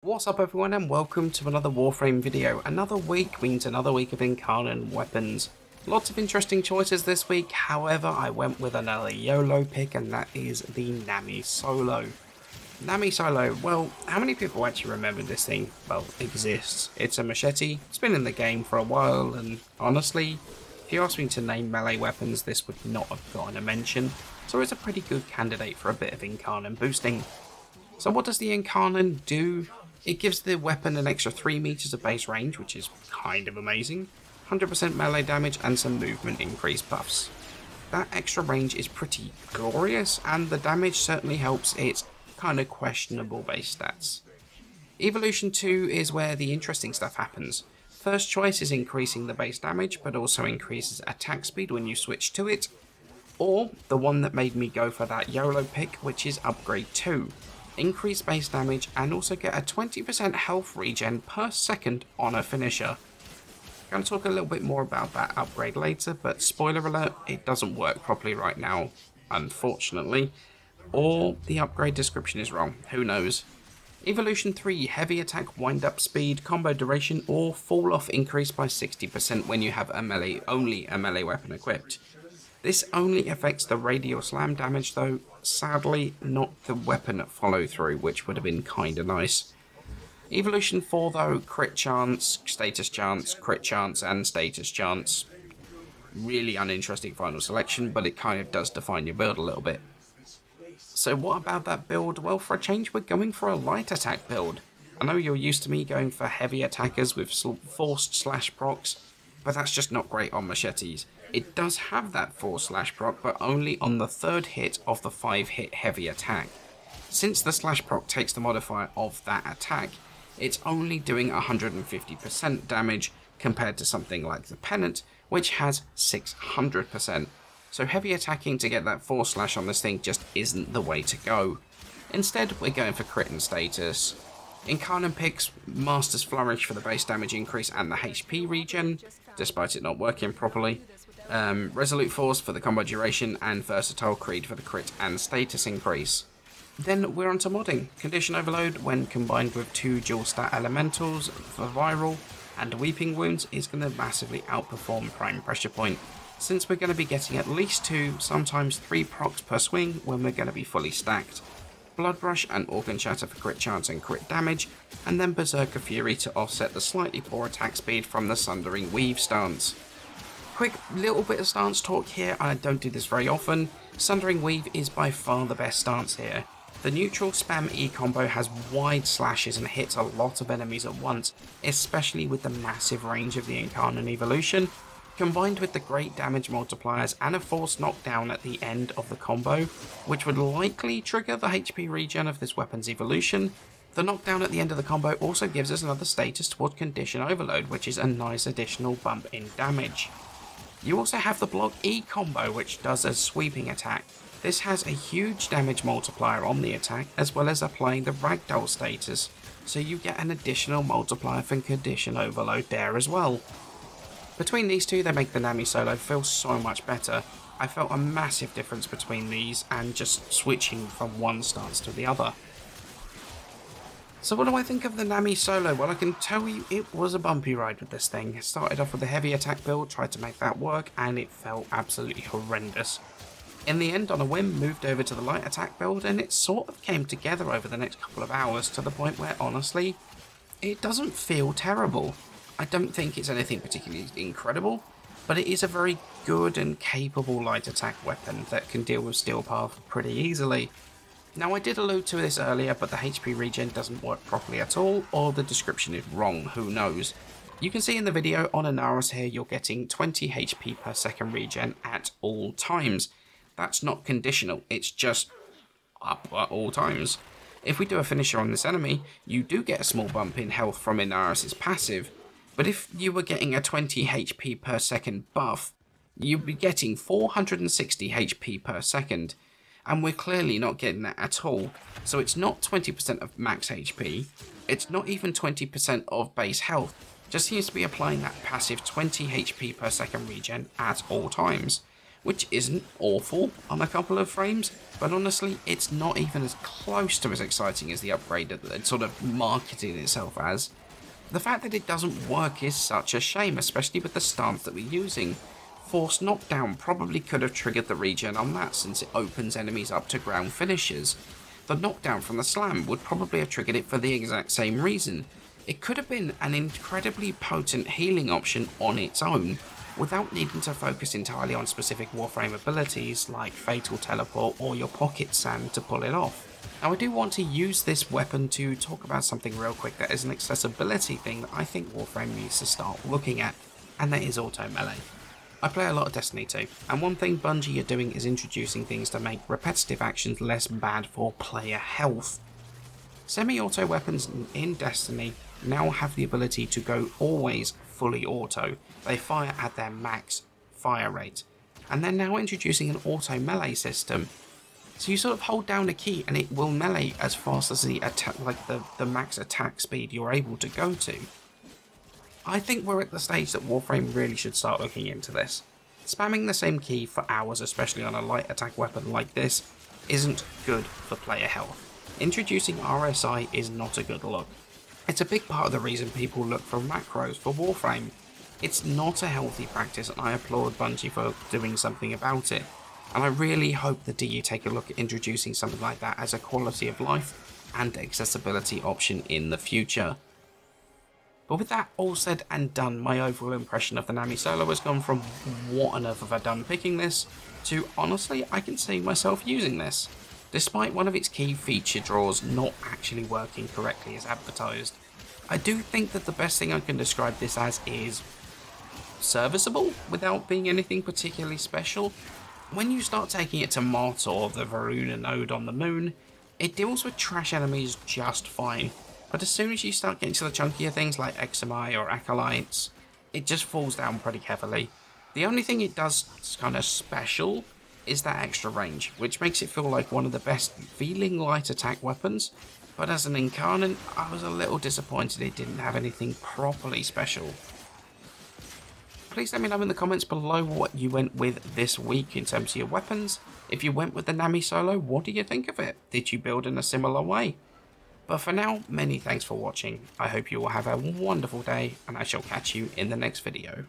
What's up everyone and welcome to another Warframe video. Another week means another week of Incarnon weapons. Lots of interesting choices this week, however I went with another YOLO pick and that is the Nami Solo. Nami Solo, well, how many people actually remember this thing? Well, exists. It's a machete, it's been in the game for a while and honestly, if you asked me to name melee weapons this would not have gotten a mention, so it's a pretty good candidate for a bit of Incarnon boosting. So what does the Incarnon do? It gives the weapon an extra 3 meters of base range, which is kind of amazing, 100% melee damage and some movement increase buffs. That extra range is pretty glorious and the damage certainly helps its kind of questionable base stats. Evolution 2 is where the interesting stuff happens. First choice is increasing the base damage but also increases attack speed when you switch to it, or the one that made me go for that YOLO pick, which is upgrade 2. Increase base damage and also get a 20% health regen per second on a finisher. I'm going to talk a little bit more about that upgrade later, but spoiler alert, it doesn't work properly right now, unfortunately. Or the upgrade description is wrong, who knows. Evolution 3, heavy attack wind up speed, combo duration, or fall off increased by 60% when you have only a melee weapon equipped. This only affects the radial slam damage though, sadly not the weapon follow through, which would have been kinda nice. Evolution 4 though, crit chance, status chance, crit chance and status chance. Really uninteresting final selection, but it kind of does define your build a little bit. So what about that build? Well, for a change we're going for a light attack build. I know you're used to me going for heavy attackers with forced slash procs, but that's just not great on machetes. It does have that force slash proc, but only on the 3rd hit of the 5 hit heavy attack. Since the slash proc takes the modifier of that attack, it's only doing 150% damage compared to something like the Pennant, which has 600%. So heavy attacking to get that force slash on this thing just isn't the way to go. Instead, we're going for crit and status. Incarnon picks Master's Flourish for the base damage increase and the HP regen, despite it not working properly. Resolute Force for the combo duration, and Versatile Creed for the crit and status increase. Then we're onto modding. Condition Overload, when combined with 2 dual stat elementals for viral and weeping wounds, is going to massively outperform Prime Pressure Point, since we're going to be getting at least 2, sometimes 3 procs per swing when we're going to be fully stacked. Blood Rush and Organ Shatter for crit chance and crit damage, and then Berserker Fury to offset the slightly poor attack speed from the Sundering Weave stance. Quick little bit of stance talk here, I don't do this very often. Sundering Weave is by far the best stance here. The neutral spam E combo has wide slashes and hits a lot of enemies at once, especially with the massive range of the Incarnon evolution, combined with the great damage multipliers and a forced knockdown at the end of the combo, which would likely trigger the HP regen of this weapon's evolution. The knockdown at the end of the combo also gives us another status towards Condition Overload, which is a nice additional bump in damage. You also have the Block E combo, which does a sweeping attack. This has a huge damage multiplier on the attack, as well as applying the Ragdoll status, so you get an additional multiplier for Condition Overload there as well. Between these two, they make the Nami Solo feel so much better. I felt a massive difference between these and just switching from one stance to the other. So what do I think of the Nami Solo? Well, I can tell you it was a bumpy ride with this thing. Started off with a heavy attack build, tried to make that work, and it felt absolutely horrendous. In the end, on a whim, moved over to the light attack build, and it sort of came together over the next couple of hours to the point where, honestly, it doesn't feel terrible. I don't think it's anything particularly incredible, but it is a very good and capable light attack weapon that can deal with Steel Path pretty easily. Now I did allude to this earlier, but the HP regen doesn't work properly at all, or the description is wrong, who knows. You can see in the video on Inaros here you're getting 20 HP per second regen at all times. That's not conditional, it's just up at all times. If we do a finisher on this enemy, you do get a small bump in health from Inaros' passive, but if you were getting a 20 HP per second buff, you'd be getting 460 HP per second. And we're clearly not getting that at all. So it's not 20% of max HP, it's not even 20% of base health, just seems to be applying that passive 20 HP per second regen at all times, which isn't awful on a couple of frames, but honestly, it's not even as close to as exciting as the upgrade that it sort of marketed itself as. The fact that it doesn't work is such a shame, especially with the stance that we're using. Force Knockdown probably could have triggered the regen on that since it opens enemies up to ground finishes. The knockdown from the slam would probably have triggered it for the exact same reason. It could have been an incredibly potent healing option on its own, without needing to focus entirely on specific Warframe abilities like Fatal Teleport or your Pocket Sand to pull it off. Now I do want to use this weapon to talk about something real quick that is an accessibility thing that I think Warframe needs to start looking at, and that is auto melee. I play a lot of Destiny 2, and one thing Bungie are doing is introducing things to make repetitive actions less bad for player health. Semi-auto weapons in Destiny now have the ability to go always fully auto. They fire at their max fire rate, and they're now introducing an auto melee system. So you sort of hold down a key and it will melee as fast as the attack, like the max attack speed you're able to go to. I think we're at the stage that Warframe really should start looking into this. Spamming the same key for hours, especially on a light attack weapon like this, isn't good for player health. Introducing RSI is not a good look. It's a big part of the reason people look for macros for Warframe. It's not a healthy practice, and I applaud Bungie for doing something about it. And I really hope the DU take a look at introducing something like that as a quality of life and accessibility option in the future. But with that all said and done, my overall impression of the Nami Solo has gone from what on earth have I done picking this, to honestly I can see myself using this, despite one of its key feature draws not actually working correctly as advertised. I do think that the best thing I can describe this as is serviceable without being anything particularly special. When you start taking it to Martor, the Varuna node on the moon, it deals with trash enemies just fine. But as soon as you start getting to the chunkier things like XMI or Acolytes, it just falls down pretty heavily. The only thing it does kind of special is that extra range, which makes it feel like one of the best feeling light attack weapons, but as an Incarnon, I was a little disappointed it didn't have anything properly special. Please let me know in the comments below what you went with this week in terms of your weapons. If you went with the Nami Solo, what do you think of it? Did you build in a similar way? But for now, many thanks for watching. I hope you all have a wonderful day, and I shall catch you in the next video.